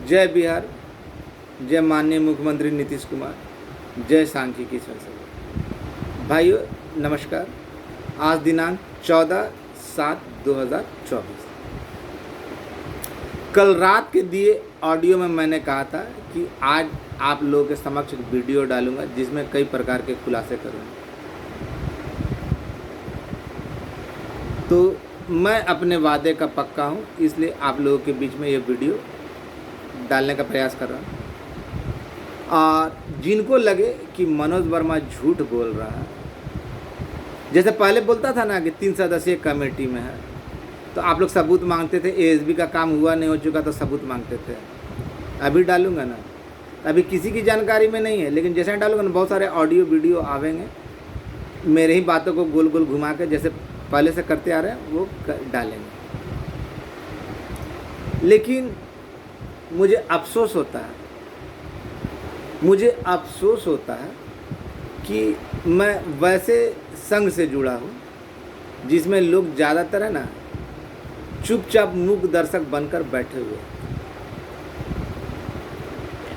जय बिहार, जय माननीय मुख्यमंत्री नीतीश कुमार, जय सांख्यिकी संसद। भाइयों नमस्कार। आज दिनांक 14/7/2024। कल रात के दिए ऑडियो में मैंने कहा था कि आज आप लोगों के समक्ष एक वीडियो डालूंगा जिसमें कई प्रकार के खुलासे करूंगा। तो मैं अपने वादे का पक्का हूं, इसलिए आप लोगों के बीच में ये वीडियो डालने का प्रयास कर रहा हूं। और जिनको लगे कि मनोज वर्मा झूठ बोल रहा है, जैसे पहले बोलता था ना कि 3 सदस्यीय कमेटी में है, तो आप लोग सबूत मांगते थे। एएसबी का काम हुआ नहीं हो चुका तो सबूत मांगते थे। अभी डालूंगा ना, अभी किसी की जानकारी में नहीं है, लेकिन जैसे डालूंगा ना बहुत सारे ऑडियो वीडियो आवेंगे मेरे ही बातों को गोल गोल घुमा के, जैसे पहले से करते आ रहे हैं वो डालेंगे। लेकिन मुझे अफसोस होता है कि मैं वैसे संघ से जुड़ा हूँ जिसमें लोग ज़्यादातर है ना चुपचाप मूक दर्शक बनकर बैठे हुए,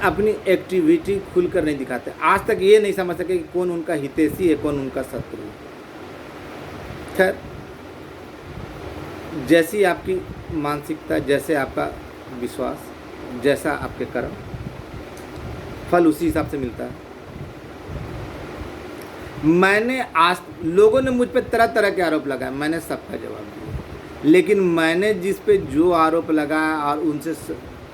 अपनी एक्टिविटी खुलकर नहीं दिखाते। आज तक ये नहीं समझ सके कि कौन उनका हितैषी है, कौन उनका शत्रु है। खैर, जैसी आपकी मानसिकता, जैसे आपका विश्वास, जैसा आपके कर्म, फल उसी हिसाब से मिलता है। मैंने आज लोगों ने मुझ पे तरह तरह के आरोप लगाए, मैंने सबका जवाब दिया, लेकिन मैंने जिस पे जो आरोप लगाया और उनसे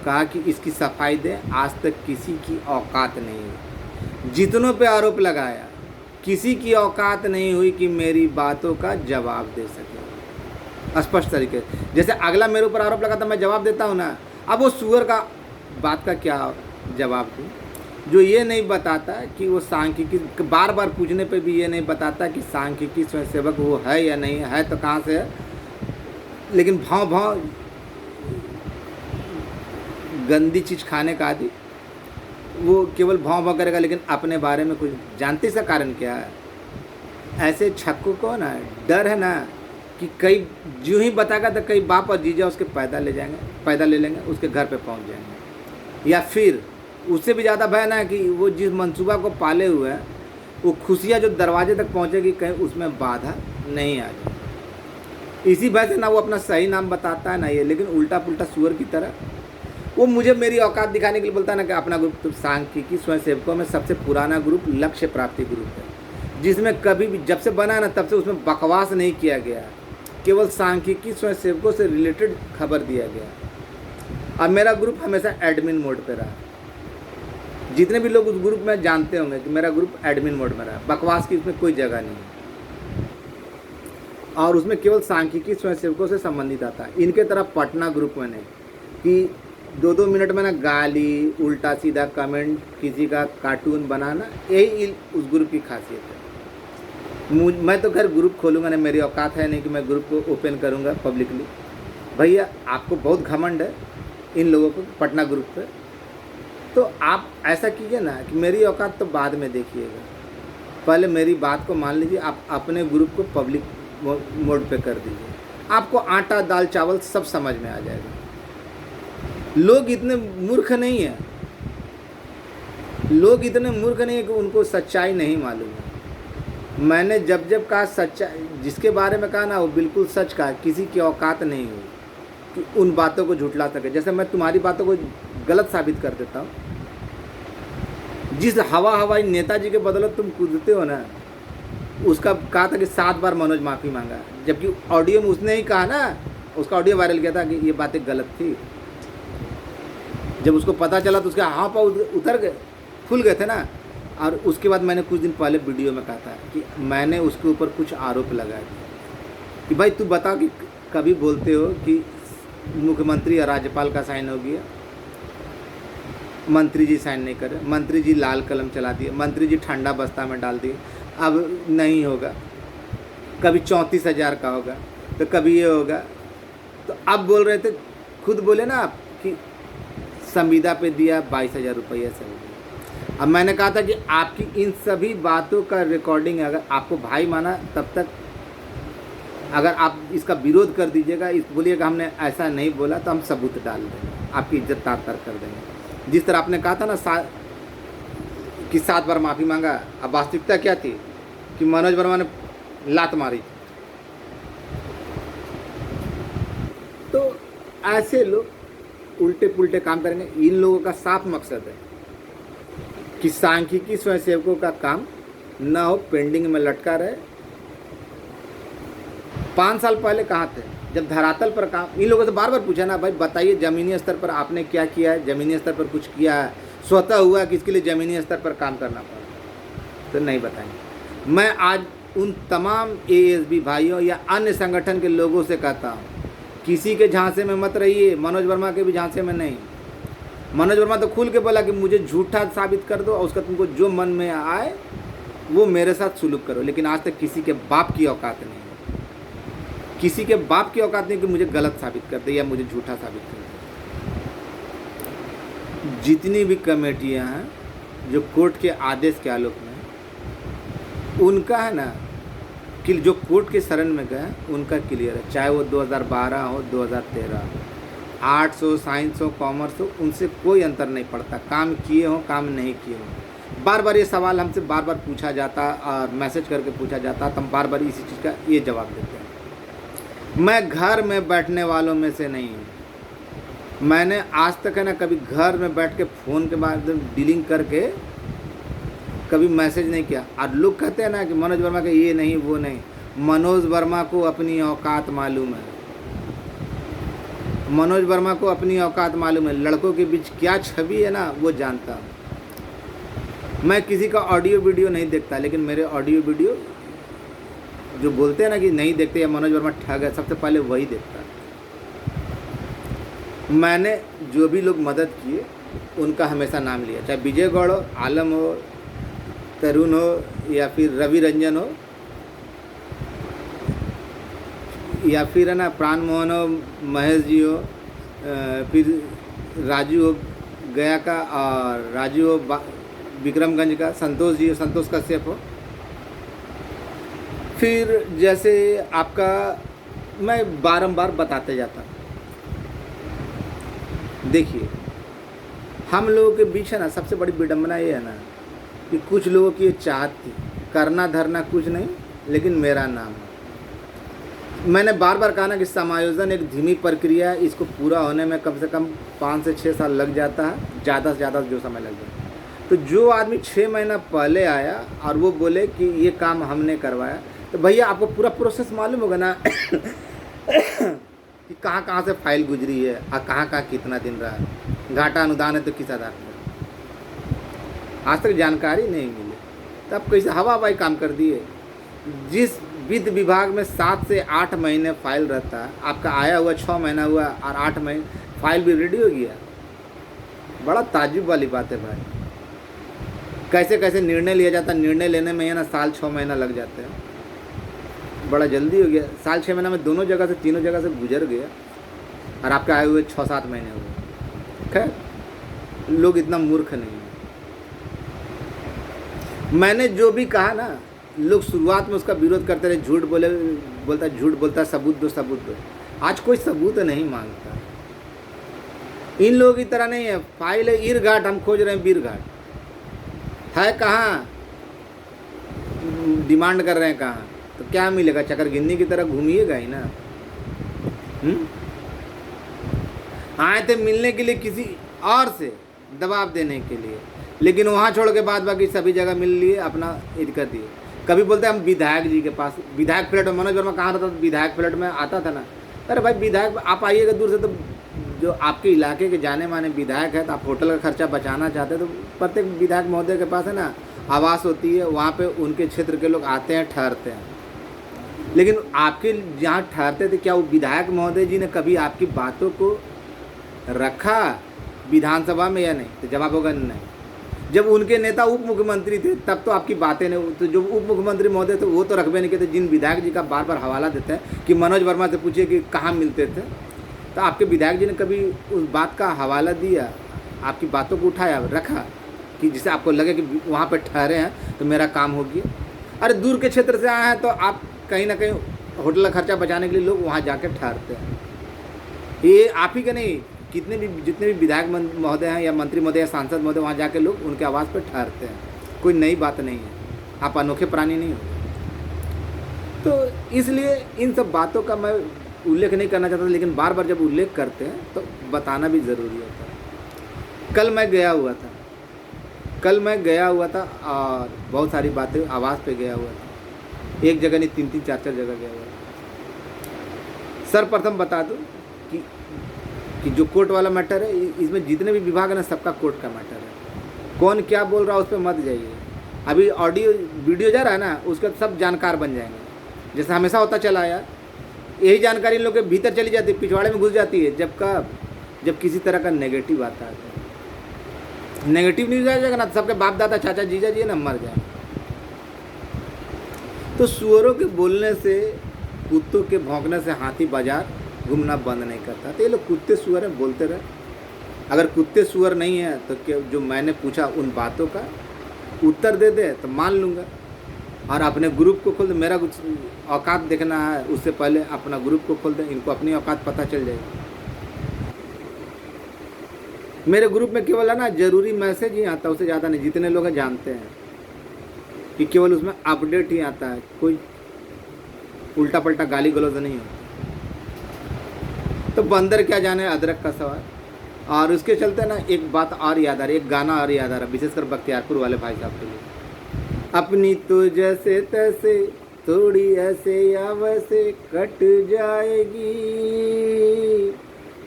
कहा कि इसकी सफाई दें, आज तक किसी की औकात नहीं हुई। जितनों पे आरोप लगाया किसी की औकात नहीं हुई कि मेरी बातों का जवाब दे सके स्पष्ट तरीके। जैसे अगला मेरे ऊपर आरोप लगाता मैं जवाब देता हूँ ना, अब वो सुअर का बात का क्या जवाब दूँ जो ये नहीं बताता कि वो सांख्यिकी, बार बार पूछने पे भी ये नहीं बताता कि सांख्यिकी स्वयंसेवक वो है या नहीं है, तो कहाँ से है। लेकिन भाव गंदी चीज़ खाने का आदि, वो केवल भाव करेगा, लेकिन अपने बारे में कुछ जानते। इसका कारण क्या है? ऐसे छक्कों को ना डर है ना कि कई जो ही बताएगा तो कई बाप और जीजा उसके पैदा ले लेंगे, उसके घर पे पहुंच जाएंगे। या फिर उससे भी ज़्यादा भय ना कि वो जिस मंसूबा को पाले हुए हैं वो खुशियाँ जो दरवाजे तक पहुँचेगी कहीं उसमें बाधा नहीं आ जाए। इसी वजह से ना वो अपना सही नाम बताता है ना ये, लेकिन उल्टा पुल्टा सुअर की तरह वो मुझे मेरी औकात दिखाने के लिए बोलता है ना कि अपना ग्रुप तो सांख्यिकी स्वयंसेवकों में सबसे पुराना ग्रुप लक्ष्य प्राप्ति ग्रुप है, जिसमें कभी भी जब से बना ना तब से उसमें बकवास नहीं किया गया, केवल सांख्यिकी स्वयंसेवकों से रिलेटेड खबर दिया गया। अब मेरा ग्रुप हमेशा एडमिन मोड पे रहा। जितने भी लोग उस ग्रुप में जानते होंगे कि मेरा ग्रुप एडमिन मोड में रहा, बकवास की उसमें कोई जगह नहीं है। और उसमें केवल सांख्यिकी स्वयंसेवकों से संबंधित आता है। इनके तरफ पटना ग्रुप में नहीं कि 2-2 मिनट में ना गाली, उल्टा सीधा कमेंट, किसी का कार्टून बनाना, यही उस ग्रुप की खासियत है। मैं तो खैर ग्रुप खोलूँगा नहीं, मेरी औकात है नहीं कि मैं ग्रुप को ओपन करूँगा पब्लिकली। भैया आपको बहुत घमंड है इन लोगों को पटना ग्रुप पे, तो आप ऐसा कीजिए ना कि मेरी औकात तो बाद में देखिएगा, पहले मेरी बात को मान लीजिए। आप अपने ग्रुप को पब्लिक मोड पे कर दीजिए, आपको आटा दाल चावल सब समझ में आ जाएगा। लोग इतने मूर्ख नहीं है कि उनको सच्चाई नहीं मालूम है। मैंने जब कहा सच्चाई, जिसके बारे में कहा ना वो बिल्कुल सच कहा। किसी की औकात नहीं हुई कि उन बातों को झुठला सके। जैसे मैं तुम्हारी बातों को गलत साबित कर देता हूँ। जिस हवाई नेताजी के बदौलत तुम कूदते हो ना, उसका कहा था कि 7 बार मनोज माफ़ी मांगा, जबकि ऑडियो में उसने ही कहा ना, उसका ऑडियो वायरल किया था कि ये बातें गलत थी। जब उसको पता चला तो उसके हाँ पाँव उतर गए, खुल गए थे ना। और उसके बाद मैंने कुछ दिन पहले वीडियो में कहा था कि मैंने उसके ऊपर कुछ आरोप लगाए थे कि भाई तू बता कि कभी बोलते हो कि मुख्यमंत्री और राज्यपाल का साइन हो गया, मंत्री जी साइन नहीं करे, मंत्री जी लाल कलम चला दिए, मंत्री जी ठंडा बस्ता में डाल दिए, अब नहीं होगा, कभी 34,000 का होगा तो कभी ये होगा। तो अब बोल रहे थे, खुद बोले ना आप कि संविदा पे दिया 22,000 रुपये से हो गया। अब मैंने कहा था कि आपकी इन सभी बातों का रिकॉर्डिंग अगर आपको भाई माना, तब तक अगर आप इसका विरोध कर दीजिएगा, बोलिएगा हमने ऐसा नहीं बोला, तो हम सबूत डाल देंगे। आपकी इज्जत तार तार कर देंगे। जिस तरह आपने कहा था ना कि 7 बार माफ़ी मांगा, अब वास्तविकता क्या थी कि मनोज वर्मा ने लात मारी। तो ऐसे लोग उल्टे पुल्टे काम करेंगे। इन लोगों का साफ मकसद है कि सांख्यिकी स्वयंसेवकों का काम ना हो, पेंडिंग में लटका रहे। 5 साल पहले कहाँ थे जब धरातल पर काम? इन लोगों से बार बार पूछा ना, भाई बताइए ज़मीनी स्तर पर आपने क्या किया है, ज़मीनी स्तर पर कुछ किया है, स्वतः हुआ कि इसके लिए ज़मीनी स्तर पर काम करना पड़ा? तो नहीं बताएंगे। मैं आज उन तमाम एएसबी भाइयों या अन्य संगठन के लोगों से कहता हूँ, किसी के झांसे में मत रहिए, मनोज वर्मा के भी झांसे में नहीं। मनोज वर्मा तो खुल के बोला कि मुझे झूठा साबित कर दो और उसका तुमको जो मन में आए वो मेरे साथ सुलूक करो, लेकिन आज तक किसी के बाप की औकात नहीं है, किसी के बाप की औकात नहीं कि मुझे गलत साबित कर दे या मुझे झूठा साबित कर दे। जितनी भी कमेटियां हैं जो कोर्ट के आदेश के आलोक में, उनका है ना कि जो कोर्ट के शरण में गए उनका क्लियर है, चाहे वो 2012 हो 2013, आर्ट्स हो, साइंस हो, कॉमर्स हो, उनसे कोई अंतर नहीं पड़ता, काम किए हो काम नहीं किए हो। बार बार ये सवाल हमसे बार बार पूछा जाता और मैसेज करके पूछा जाता, तो हम बार बार इसी चीज़ का ये जवाब देते हैं। मैं घर में बैठने वालों में से नहीं हूँ। मैंने आज तक है ना कभी घर में बैठ के फ़ोन के माध्यम डीलिंग करके कभी मैसेज नहीं किया। और लोग कहते हैं ना कि मनोज वर्मा के ये नहीं वो नहीं, मनोज वर्मा को अपनी औकात मालूम है, मनोज वर्मा को अपनी औकात मालूम है। लड़कों के बीच क्या छवि है ना वो जानता हूँ। मैं किसी का ऑडियो वीडियो नहीं देखता, लेकिन मेरे ऑडियो वीडियो जो बोलते हैं ना कि नहीं देखते या मनोज वर्मा ठग है, सबसे पहले वही देखता है। मैंने जो भी लोग मदद किए उनका हमेशा नाम लिया, चाहे विजय गौड़ हो, आलम हो, तरुण हो, या फिर रवि रंजन हो, या फिर है ना प्राण मोहन हो, महेश जी हो, फिर राजू हो गया का, और राजू हो विक्रमगंज का, संतोष जी हो, संतोष कश्यप हो। फिर जैसे आपका मैं बारंबार बताते जाता हूँ, देखिए हम लोगों के बीच है ना सबसे बड़ी विडंबना ये है ना कि कुछ लोगों की ये चाहत थी, करना धरना कुछ नहीं लेकिन मेरा नाम है। मैंने बार बार कहा ना कि समायोजन एक धीमी प्रक्रिया है, इसको पूरा होने में कम से कम 5 से 6 साल लग जाता है, ज़्यादा से ज़्यादा जो समय लग जाता है। तो जो आदमी 6 महीना पहले आया और वो बोले कि ये काम हमने करवाया, तो भैया आपको पूरा प्रोसेस मालूम होगा ना कि कहाँ कहाँ से फाइल गुजरी है और कहाँ कितना दिन रहा है, घाटा अनुदान है तो किस आधार पर, आज तक जानकारी नहीं मिली। तब कैसे हवा हवाई काम कर दिए। जिस वित्त विभाग में 7 से 8 महीने फाइल रहता है, आपका आया हुआ 6 महीना हुआ और 8 महीने फाइल भी रेडी हो गया। बड़ा ताज्जुब वाली बात है भाई, कैसे कैसे निर्णय लिया जाता है। निर्णय लेने में है ना साल 6 महीना लग जाते हैं, बड़ा जल्दी हो गया। साल 6 महीना में दोनों जगह से तीनों जगह से गुजर गया और आपके आए हुए 6-7 महीने हुए। खैर लोग इतना मूर्ख नहीं है। मैंने जो भी कहा ना, लोग शुरुआत में उसका विरोध करते रहे, झूठ बोलता सबूत दो सबूत दो। आज कोई सबूत नहीं मांगता। इन लोगों की तरह नहीं है, फाइल है ईरघाट, हम खोज रहे हैं बीरघाट है, कहाँ डिमांड कर रहे हैं कहाँ, तो क्या मिलेगा? चकरगिन्नी की तरह घूमिएगा ही ना। आए थे मिलने के लिए किसी और से, दबाव देने के लिए, लेकिन वहाँ छोड़ के बाद बाकी सभी जगह मिल लिए, अपना ईद कर दिए। कभी बोलते हैं हम विधायक जी के पास, विधायक फ्लैट में मनोज वर्मा कहाँ रहता था? विधायक फ्लैट में आता था ना। अरे भाई विधायक आप आइएगा दूर से, तो जो आपके इलाके के जाने माने विधायक है, तो आप होटल का खर्चा बचाना चाहते हैं, तो प्रत्येक विधायक महोदय के पास है ना आवास होती है, वहाँ पे उनके क्षेत्र के लोग आते हैं, ठहरते हैं। लेकिन आपके जहाँ ठहरते थे, क्या वो विधायक महोदय जी ने कभी आपकी बातों को रखा विधानसभा में या नहीं? तो जवाब होगा नहीं। जब उनके नेता उप मुख्यमंत्री थे तब तो आपकी बातें नहीं, तो जो उप मुख्यमंत्री महोदय थे वो तो रखबे नहीं करते। जिन विधायक जी का बार बार हवाला देते हैं कि मनोज वर्मा से पूछिए कि कहाँ मिलते थे, तो आपके विधायक जी ने कभी उस बात का हवाला दिया, आपकी बातों को उठाया, रखा कि जिससे आपको लगे कि वहाँ पर ठहरे हैं तो मेरा काम हो गया? अरे दूर के क्षेत्र से आए हैं तो आप कहीं ना कहीं होटल का खर्चा बचाने के लिए लोग वहाँ जाकर ठहरते हैं। ये आप ही का नहीं, कितने भी जितने भी विधायक महोदय हैं या मंत्री महोदय या सांसद महोदय, वहाँ जाके लोग उनके आवाज़ पर ठहरते हैं। कोई नई बात नहीं है, आप अनोखे प्राणी नहीं हो। तो इसलिए इन सब बातों का मैं उल्लेख नहीं करना चाहता, लेकिन बार बार जब उल्लेख करते हैं तो बताना भी ज़रूरी होता है। कल मैं गया हुआ था और बहुत सारी बातें आवाज़ पे गया हुआ था। एक जगह नहीं, 3-3 4-4 जगह गया हुआ था। सर्वप्रथम बता दूं कि जो कोर्ट वाला मैटर है, इसमें जितने भी विभाग है ना, सबका कोर्ट का मैटर है। कौन क्या बोल रहा है उस पर मत जाइए। अभी ऑडियो वीडियो जा रहा है ना, उसका सब जानकार बन जाएंगे, जैसे हमेशा होता चला आया। यही जानकारी इन लोग के भीतर चली जाती है, पिछवाड़े में घुस जाती है। जब किसी तरह का नेगेटिव आता है, नेगेटिव न्यूज़ आ जाएगा ना, सबके बाप दादा चाचा जीजा जी ना मर जाए। तो सुअरों के बोलने से, कुत्तों के भौंकने से हाथी बाजार घूमना बंद नहीं करता। तो ये लोग कुत्ते सुअर हैं, बोलते रहे। अगर कुत्ते सुअर नहीं है तो क्या जो मैंने पूछा उन बातों का उत्तर दे दे तो मान लूँगा। और अपने ग्रुप को खोल दे, मेरा कुछ औकात देखना है उससे पहले अपना ग्रुप को खोल दे, इनको अपनी औकात पता चल जाएगी। मेरे ग्रुप में केवल है ना ज़रूरी मैसेज ही आता है, उससे ज़्यादा नहीं। जितने लोग हैं जानते हैं कि केवल उसमें अपडेट ही आता है, कोई उल्टा पल्टा गाली गलौज नहीं होता। तो बंदर क्या जाने अदरक का सवाल। और उसके चलते ना एक बात और याद आ रही है, एक गाना और याद आ रहा है, विशेषकर बख्तियारपुर वाले भाई साहब के लिए। अपनी तो जैसे तैसे थोड़ी ऐसे या वैसे कट जाएगी,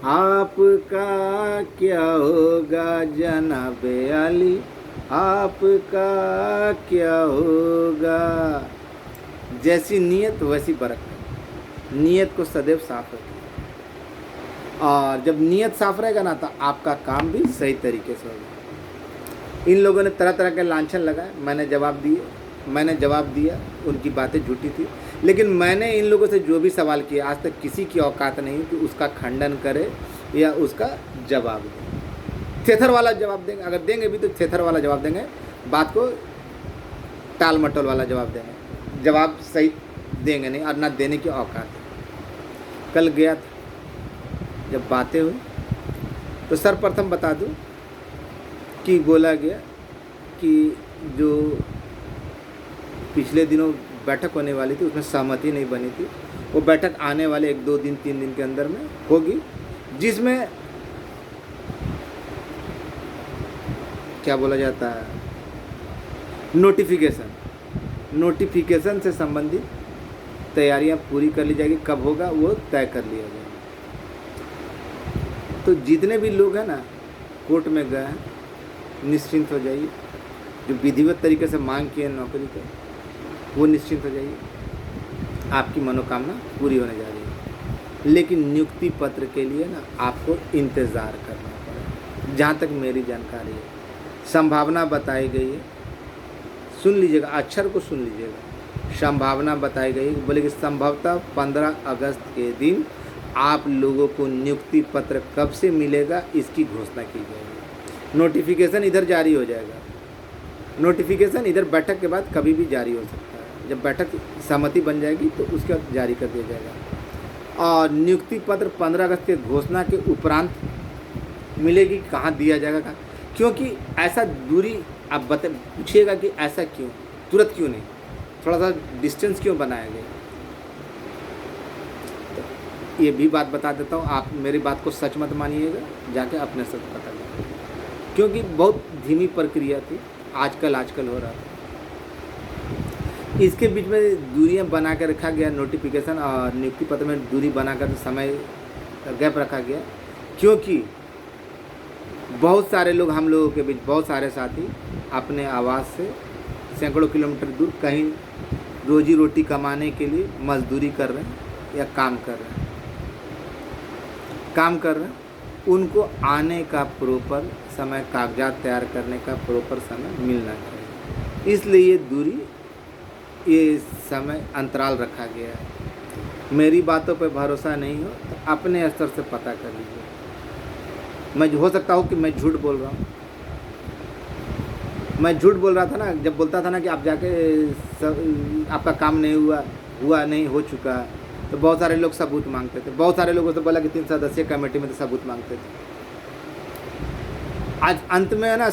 आपका क्या होगा जनाबे अली, आपका क्या होगा। जैसी नीयत वैसी बरकत। नीयत को सदैव साफ रखें, और जब नीयत साफ रहेगा ना तो आपका काम भी सही तरीके से होगा। इन लोगों ने तरह तरह के लांछन लगाए, मैंने जवाब दिया। उनकी बातें झूठी थी, लेकिन मैंने इन लोगों से जो भी सवाल किया, आज तक किसी की औकात नहीं कि उसका खंडन करे या उसका जवाब दे। थेथर वाला जवाब देंगे, अगर देंगे भी तो थेथर वाला जवाब देंगे, बात को टाल मटोल वाला जवाब देंगे, जवाब सही देंगे नहीं, और ना देने की औकात है। कल गया था, जब बातें हुई तो सर्वप्रथम बता दूं कि बोला गया कि जो पिछले दिनों बैठक होने वाली थी उसमें सहमति नहीं बनी थी। वो बैठक आने वाले 1-2 दिन 3 दिन के अंदर में होगी, जिसमें क्या बोला जाता है, नोटिफिकेशन से संबंधित तैयारियां पूरी कर ली जाएगी। कब होगा वो तय कर लिया जाएगा। तो जितने भी लोग हैं ना कोर्ट में गए हैं, निश्चिंत हो जाइए। जो विधिवत तरीके से मांग किए नौकरी का, वो निश्चिंत हो जाइए, आपकी मनोकामना पूरी होने जा रही है। लेकिन नियुक्ति पत्र के लिए ना आपको इंतज़ार करना पड़ेगा। जहाँ तक मेरी जानकारी है, संभावना बताई गई है, सुन लीजिएगा, अक्षर को सुन लीजिएगा। संभावना बताई गई, बोले कि संभवतः 15 अगस्त के दिन आप लोगों को नियुक्ति पत्र कब से मिलेगा इसकी घोषणा की जाएगी। नोटिफिकेशन इधर जारी हो जाएगा। नोटिफिकेशन इधर बैठक के बाद कभी भी जारी हो सकता है। जब बैठक सहमति बन जाएगी तो उसके बाद जारी कर दिया जाएगा। और नियुक्ति पत्र 15 अगस्त के घोषणा के उपरांत मिलेगी। कहाँ दिया जाएगा, कहाँ, क्योंकि ऐसा दूरी आप पूछिएगा कि ऐसा क्यों, तुरंत क्यों नहीं, थोड़ा सा डिस्टेंस क्यों बनाया गया। तो ये भी बात बता देता हूँ, आप मेरी बात को सच मत मानिएगा, जाके अपने से पता करें, क्योंकि बहुत धीमी प्रक्रिया थी, आजकल हो रहा था। इसके बीच में दूरियां बना कर रखा गया, नोटिफिकेशन और नियुक्ति पत्र में दूरी बनाकर समय गैप रखा गया, क्योंकि बहुत सारे लोग, हम लोगों के बीच बहुत सारे साथी अपने आवास से सैकड़ों किलोमीटर दूर कहीं रोजी रोटी कमाने के लिए मजदूरी कर रहे हैं या काम कर रहे हैं। उनको आने का प्रॉपर समय, कागजात तैयार करने का प्रॉपर समय मिलना चाहिए। इसलिए ये दूरी, ये समय अंतराल रखा गया है। मेरी बातों पर भरोसा नहीं हो तो अपने स्तर से पता कर लीजिए। मैं हो सकता हो कि मैं झूठ बोल रहा हूँ। मैं झूठ बोल रहा था ना, जब बोलता था ना कि आप जाके आपका काम नहीं हुआ नहीं, हो चुका, तो बहुत सारे लोग सबूत मांगते थे। बहुत सारे लोगों से बोला कि 3 सदस्यीय कमेटी में तो सबूत मांगते थे। आज अंत में है ना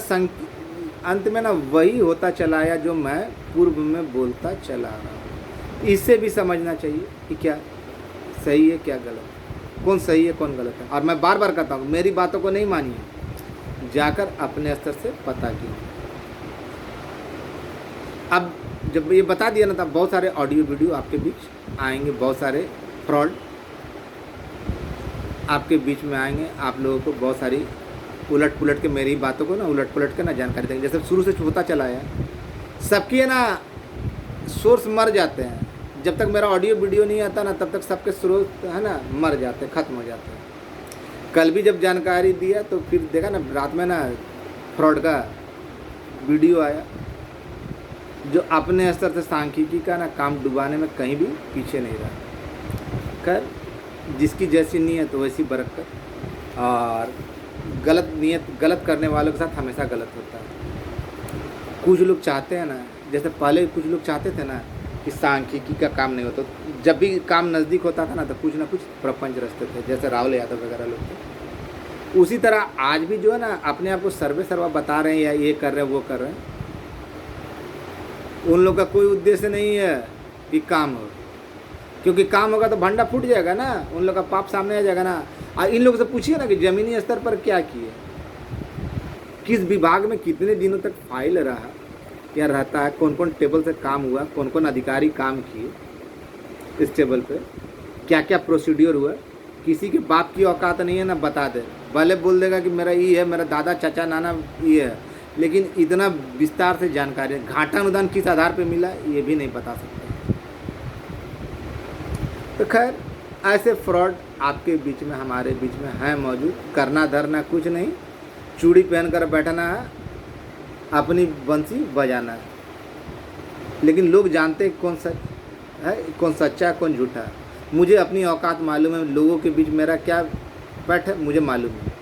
अंत में ना वही होता चला आया जो मैं पूर्व में बोलता चला रहा हूँ। इससे भी समझना चाहिए कि क्या सही है क्या गलत, कौन सही है कौन गलत है। और मैं बार बार कहता हूँ, मेरी बातों को नहीं मानिए, जाकर अपने स्तर से पता कीजिए। अब जब ये बता दिया ना, तब बहुत सारे ऑडियो वीडियो आपके बीच आएंगे, बहुत सारे फ्रॉड आपके बीच में आएंगे। आप लोगों को बहुत सारी उलट पुलट के, मेरी बातों को ना उलट पुलट के ना जानकारी देंगे। जैसे शुरू से होता चला है, सबकी है ना सोर्स मर जाते हैं। जब तक मेरा ऑडियो वीडियो नहीं आता ना, तब तक सबके स्रोत है ना मर जाते हैं, ख़त्म हो जाते हैं। कल भी जब जानकारी दिया तो फिर देखा ना, रात में ना फ्रॉड का वीडियो आया, जो अपने स्तर से सांख्यिकी का ना काम डुबाने में कहीं भी पीछे नहीं रहा। खैर, जिसकी जैसी नीयत वैसी बरकत। और गलत नीयत गलत करने वालों के साथ हमेशा गलत होता है। कुछ लोग चाहते हैं ना, जैसे पहले कुछ लोग चाहते थे ना कि सांख्यिकी का काम नहीं होता, जब भी काम नज़दीक होता था ना तो कुछ ना कुछ प्रपंच रचते थे, जैसे राहुल यादव वगैरह लोग थे। उसी तरह आज भी जो है ना अपने आप को सर्वे सर्वा बता रहे हैं, या ये कर रहे हैं वो कर रहे हैं। उन लोग का कोई उद्देश्य नहीं है कि काम हो, क्योंकि काम होगा तो भंडा फूट जाएगा ना, उन लोग का पाप सामने आ जाएगा ना। और इन लोगों से पूछिए ना कि ज़मीनी स्तर पर क्या किए, किस विभाग में कितने दिनों तक फाइल रहा या रहता है, कौन कौन टेबल से काम हुआ, कौन कौन अधिकारी काम किए इस टेबल पे, क्या क्या प्रोसीड्योर हुआ। किसी के बाप की औकात नहीं है ना बता दे, भले बोल देगा कि मेरा ये है, मेरा दादा चाचा नाना ये है, लेकिन इतना विस्तार से जानकारी है, घाटा अनुदान किस आधार पे मिला ये भी नहीं बता सकता। तो खैर, ऐसे फ्रॉड आपके बीच में, हमारे बीच में है मौजूद। करना धरना कुछ नहीं, चूड़ी पहन कर बैठना है, अपनी बंसी बजाना है। लेकिन लोग जानते कौन सच है, कौन सच्चा है, कौन झूठा है। मुझे अपनी औकात मालूम है, लोगों के बीच मेरा क्या पैठ है मुझे मालूम है।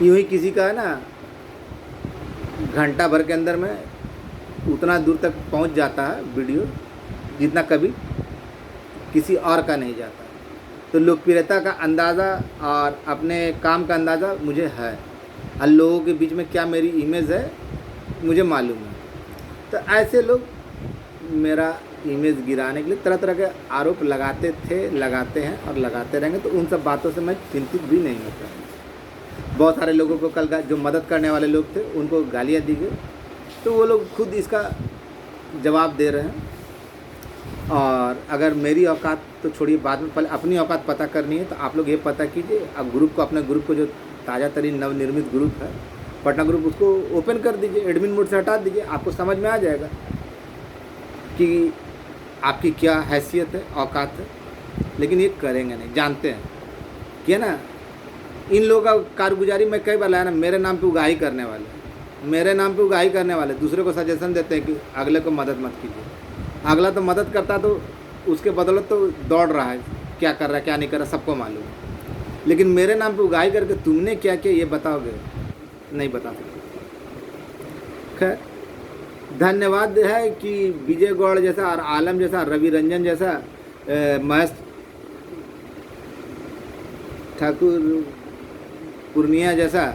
यूँ ही किसी का है ना घंटा भर के अंदर में उतना दूर तक पहुंच जाता है वीडियो, जितना कभी किसी और का नहीं जाता। तो लोकप्रियता का अंदाज़ा और अपने काम का अंदाज़ा मुझे है, और लोगों के बीच में क्या मेरी इमेज है मुझे मालूम है। तो ऐसे लोग मेरा इमेज गिराने के लिए तरह तरह के आरोप लगाते थे, लगाते हैं और लगाते रहेंगे। तो उन सब बातों से मैं चिंतित भी नहीं होता। बहुत सारे लोगों को कल जो मदद करने वाले लोग थे उनको गालियाँ दी गई, तो वो लोग खुद इसका जवाब दे रहे हैं। और अगर मेरी औकात तो छोड़िए, बाद में पहले अपनी औकात पता करनी है तो आप लोग ये पता कीजिए। अब ग्रुप को, अपने ग्रुप को, जो ताज़ा तरीन नवनिर्मित ग्रुप है पटना ग्रुप, उसको ओपन कर दीजिए, एडमिन मोड से हटा दीजिए। आपको समझ में आ जाएगा कि आपकी क्या हैसियत है, औकात है। लेकिन ये करेंगे नहीं, जानते हैं कि है ना, इन लोगों का कारगुजारी मैं कई बार लाया ना, मेरे नाम पे उगाही करने वाले, मेरे नाम पे उगाही करने वाले दूसरे को सजेशन देते हैं कि अगले को मदद मत कीजिए। अगला तो मदद करता तो उसके बदौलत तो दौड़ रहा है, क्या कर रहा है क्या नहीं कर रहा सबको मालूम है। लेकिन मेरे नाम पे उगाही करके तुमने क्या किया ये बताओगे, नहीं बता सकते। खैर, धन्यवाद है कि विजय गौड़ जैसा और आलम जैसा, रवि रंजन जैसा, महेश ठाकुर पूर्णिया जैसा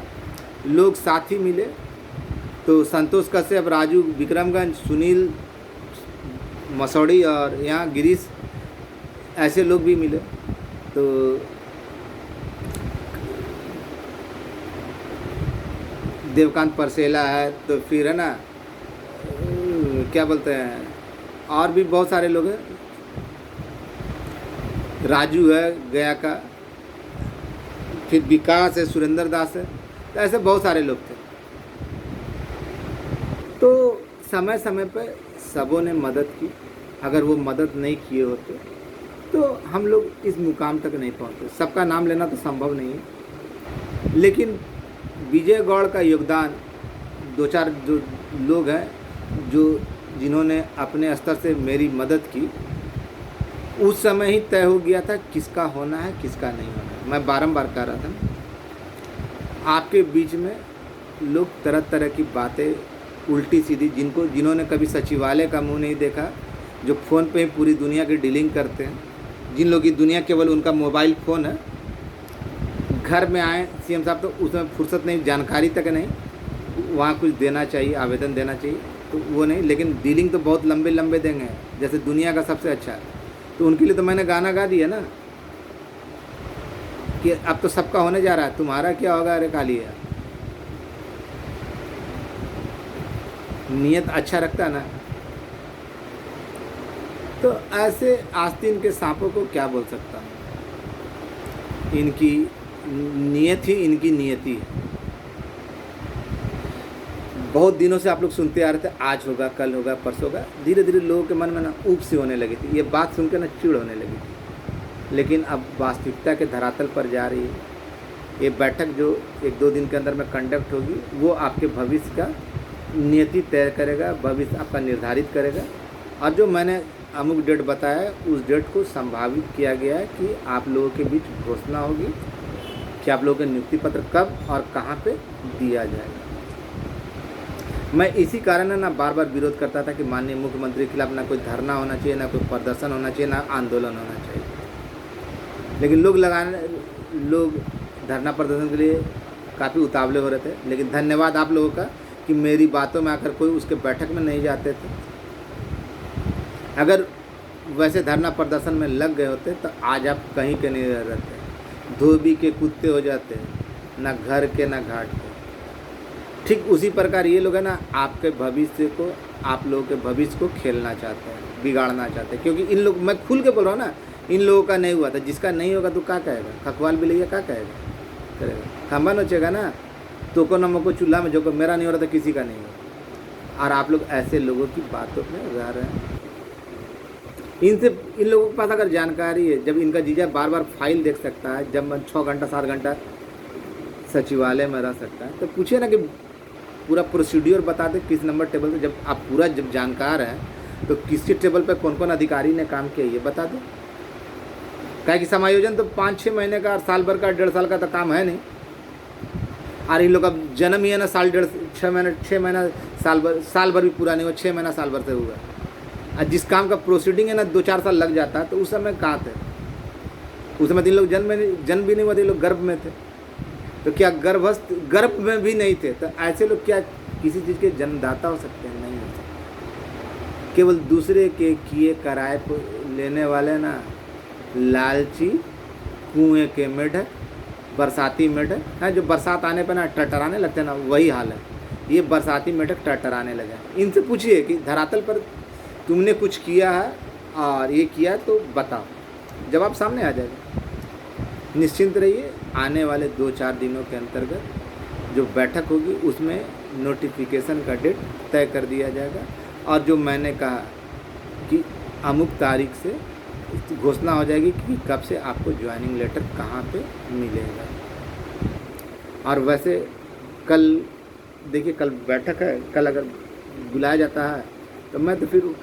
लोग साथी मिले। तो संतोष कश्यप, राजू विक्रमगंज, सुनील मसौड़ी और यहाँ गिरीश, ऐसे लोग भी मिले। तो देवकांत परसेला है, तो फिर है ना क्या बोलते हैं, और भी बहुत सारे लोग हैं, राजू है गया का, फिर विकास है, सुरेंद्र दास है, तो ऐसे बहुत सारे लोग थे। तो समय समय पे सबों ने मदद की। अगर वो मदद नहीं किए होते तो हम लोग इस मुकाम तक नहीं पहुंचते। सबका नाम लेना तो संभव नहीं है, लेकिन विजय गौड़ का योगदान, दो चार जो लोग हैं जिन्होंने अपने स्तर से मेरी मदद की, उस समय ही तय हो गया था किसका होना है किसका नहीं होना है। मैं बारंबार कह रहा था, आपके बीच में लोग तरह तरह की बातें उल्टी सीधी, जिन्होंने कभी सचिवालय का मुंह नहीं देखा, जो फ़ोन पे ही पूरी दुनिया की डीलिंग करते हैं, जिन लोगों की दुनिया केवल उनका मोबाइल फ़ोन है, घर में आए सीएम साहब तो उसमें फुर्सत नहीं, जानकारी तक नहीं, वहाँ कुछ देना चाहिए, आवेदन देना चाहिए तो वो नहीं, लेकिन डीलिंग तो बहुत लंबे लंबे देंगे जैसे दुनिया का सबसे अच्छा। तो उनके लिए तो मैंने गाना गा दिया ना कि अब तो सबका होने जा रहा है, तुम्हारा क्या होगा, अरे काली है। नियत अच्छा रखता ना। तो ऐसे आस्तीन के सांपों को क्या बोल सकता हूँ, इनकी नियत ही इनकी नियति है। बहुत दिनों से आप लोग सुनते आ रहे थे आज होगा, कल होगा, परसों होगा, धीरे धीरे लोगों के मन में ना ऊब सी होने लगी थी, ये बात सुनकर ना चिढ़ होने लगी थी। लेकिन अब वास्तविकता के धरातल पर जा रही है। ये बैठक जो 1-2 दिन के अंदर में कंडक्ट होगी वो आपके भविष्य का नियति तय करेगा, भविष्य आपका निर्धारित करेगा। और जो मैंने अमुक डेट बताया है उस डेट को संभावित किया गया है कि आप लोगों के बीच घोषणा होगी कि आप लोगों के नियुक्ति पत्र कब और कहाँ पे दिया जाएगा। मैं इसी कारण है ना बार बार विरोध करता था कि माननीय मुख्यमंत्री के खिलाफ ना कोई धरना होना चाहिए, ना कोई प्रदर्शन होना चाहिए, ना आंदोलन होना चाहिए। लेकिन लोग धरना प्रदर्शन के लिए काफ़ी उतावले हो रहे थे। लेकिन धन्यवाद आप लोगों का कि मेरी बातों में आकर कोई उसके बैठक में नहीं जाते थे। अगर वैसे धरना प्रदर्शन में लग गए होते तो आज आप कहीं के नहीं रहते, धोबी के कुत्ते हो जाते, ना घर के ना घाट के। ठीक उसी प्रकार ये लोग है ना आपके भविष्य को, आप लोगों के भविष्य को खेलना चाहते हैं, बिगाड़ना चाहते हैं। क्योंकि इन लोग, मैं खुल के बोल रहा हूँ ना, इन लोगों का नहीं हुआ था, जिसका नहीं होगा तो क्या कहेगा, खखवाल भी लिया क्या करेगा, खंबा नोचेगा ना, तो को नमको चूल्हा में, जो को मेरा नहीं हो रहा था किसी का नहीं हो। और आप लोग ऐसे लोगों की बातों में रह रहे हैं। इन लोगों के पास अगर जानकारी है, जब इनका जीजा बार बार फाइल देख सकता है, जब मैं 6 घंटा 7 घंटा सचिवालय में रह सकता है, तो पूछिए ना कि पूरा प्रोसीड्यूर बता दे किस नंबर टेबल पे। जब आप पूरा जब जानकार हैं तो किसी टेबल पे कौन कौन अधिकारी ने काम किया ये बता दो। क्या कि समायोजन तो 5-6 महीने का, साल भर का, 1.5 साल का तो काम है नहीं। और इन लोग का जन्म ही है ना 6 महीना साल भर भी पूरा नहीं हुआ, 6 महीना साल भर से हुआ। और जिस काम का प्रोसीडिंग है ना 2-4 साल लग जाता है, तो उस समय कहाँ थे? उस समय 3 लोग जन्म भी नहीं हुआ थे, लोग गर्भ में थे। तो क्या गर्भ में भी नहीं थे? तो ऐसे लोग क्या किसी चीज़ के जन्मदाता हो सकते हैं? नहीं हो सकते। केवल दूसरे के किए कराए को लेने वाले ना लालची कुएं के मेढक, बरसाती मेढक है, जो बरसात आने पर ना टरटराने लगते हैं ना, वही हाल है। ये बरसाती मेढक टरटराने लगे। इनसे पूछिए कि धरातल पर तुमने कुछ किया है और ये किया तो बताओ, जवाब सामने आ जाएगा। निश्चिंत रहिए, आने वाले 2-4 दिनों के अंतर्गत जो बैठक होगी उसमें नोटिफिकेशन का डेट तय कर दिया जाएगा। और जो मैंने कहा कि अमुक तारीख से घोषणा हो जाएगी कि कब से आपको ज्वाइनिंग लेटर कहाँ पे मिलेगा। और वैसे कल देखिए, कल बैठक है, कल अगर बुलाया जाता है तो मैं तो फिर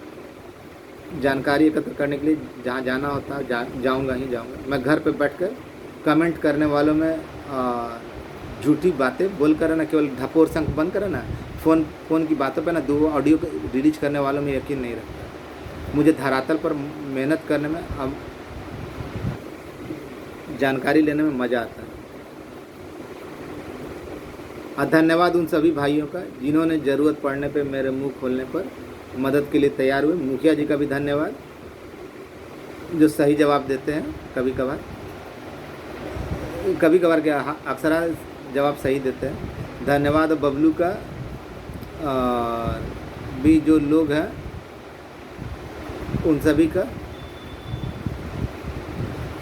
जानकारी एकत्र करने के लिए जहाँ जाना होता है जाऊँगा ही जाऊँगा। मैं घर पे बैठकर कमेंट करने वालों में झूठी बातें बोल कर ना, केवल ढपोर संख बंद करे ना, फ़ोन की बातों पे ना 2 ऑडियो रिलीज करने वालों में यकीन नहीं रखता। मुझे धरातल पर मेहनत करने में, अब जानकारी लेने में मज़ा आता है। और धन्यवाद उन सभी भाइयों का जिन्होंने ज़रूरत पड़ने पे मेरे मुंह खोलने पर मदद के लिए तैयार हुए। मुखिया जी का भी धन्यवाद जो सही जवाब देते हैं, कभी कभार क्या अक्सर जवाब सही देते हैं। धन्यवाद बबलू का, भी जो लोग हैं उन सभी का।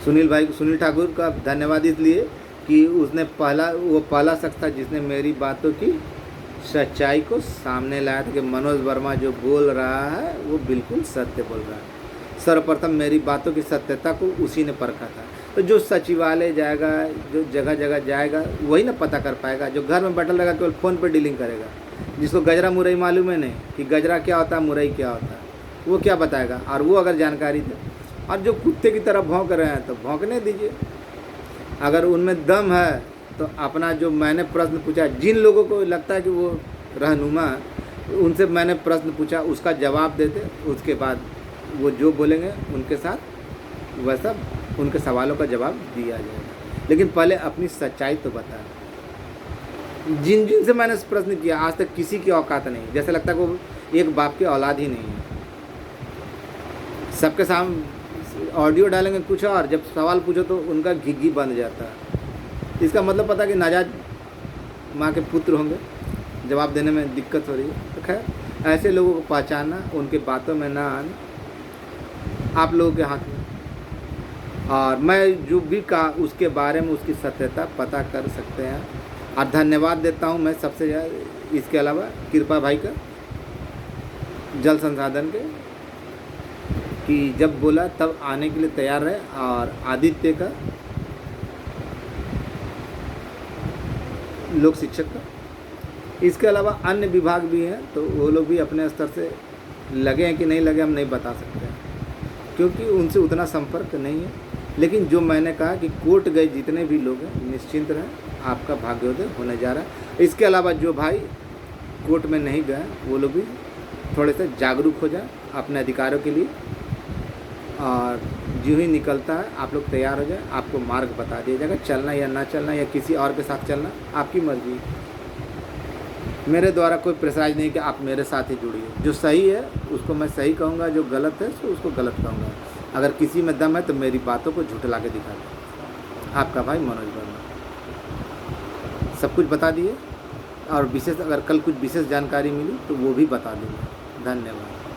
सुनील ठाकुर का धन्यवाद इसलिए कि उसने वो पहला शख्स था जिसने मेरी बातों की सच्चाई को सामने लाया था कि मनोज वर्मा जो बोल रहा है वो बिल्कुल सत्य बोल रहा है। सर्वप्रथम मेरी बातों की सत्यता को उसी ने परखा था। तो जो सचिवालय जाएगा, जो जगह जगह जाएगा, वही ना पता कर पाएगा। जो घर में बैठल रहेगा केवल फ़ोन पे डीलिंग करेगा, जिसको गजरा मुरई मालूम है नहीं कि गजरा क्या होता है, मुरई क्या होता है, वो क्या बताएगा। और वो अगर जानकारी दे, और जो कुत्ते की तरह भौंक रहे हैं तो भौंकने दीजिए। अगर उनमें दम है तो अपना जो मैंने प्रश्न पूछा, जिन लोगों को लगता है कि वो रहनुमा, उनसे मैंने प्रश्न पूछा उसका जवाब देते, उसके बाद वो जो बोलेंगे उनके साथ वैसा उनके सवालों का जवाब दिया जाएगा। लेकिन पहले अपनी सच्चाई तो बता। जिन जिन से मैंने प्रश्न किया आज तक किसी की औकात नहीं, जैसे लगता है वो एक बाप की औलाद ही नहीं है। सबके सामने ऑडियो डालेंगे कुछ और, जब सवाल पूछो तो उनका घिघी बंद जाता है। इसका मतलब पता कि नाजायज माँ के पुत्र होंगे, जवाब देने में दिक्कत हो रही है। तो खैर ऐसे लोगों को पहचानना, उनके बातों में ना आना आप लोगों के हाथ में। और मैं जो भी कहा उसके बारे में उसकी सत्यता पता कर सकते हैं। और धन्यवाद देता हूँ मैं सबसे ज़्यादा, इसके अलावा कृपा भाई का, जल संसाधन के, कि जब बोला तब आने के लिए तैयार रहे, और आदित्य का, लोक शिक्षक का। इसके अलावा अन्य विभाग भी हैं, तो वो लोग भी अपने स्तर से लगे हैं कि नहीं लगे हम नहीं बता सकते हैं, क्योंकि उनसे उतना संपर्क नहीं है। लेकिन जो मैंने कहा कि कोर्ट गए जितने भी लोग हैं निश्चिंत रहें, आपका भाग्योदय होने जा रहा है। इसके अलावा जो भाई कोर्ट में नहीं गए वो लोग भी थोड़े से जागरूक हो जाए अपने अधिकारों के लिए, और जो ही निकलता है आप लोग तैयार हो जाए, आपको मार्ग बता दिया जाएगा, चलना या ना चलना या किसी और के साथ चलना आपकी मर्जी। मेरे द्वारा कोई प्रेशराइज नहीं कि आप मेरे साथ ही जुड़िए। जो सही है उसको मैं सही कहूँगा, जो गलत है तो उसको गलत कहूँगा। अगर किसी में दम है तो मेरी बातों को झुठला के दिखा दो। आपका भाई मनोज वर्मा। सब कुछ बता दिए, और विशेष अगर कल कुछ विशेष जानकारी मिली तो वो भी बता दूँगा। धन्यवाद।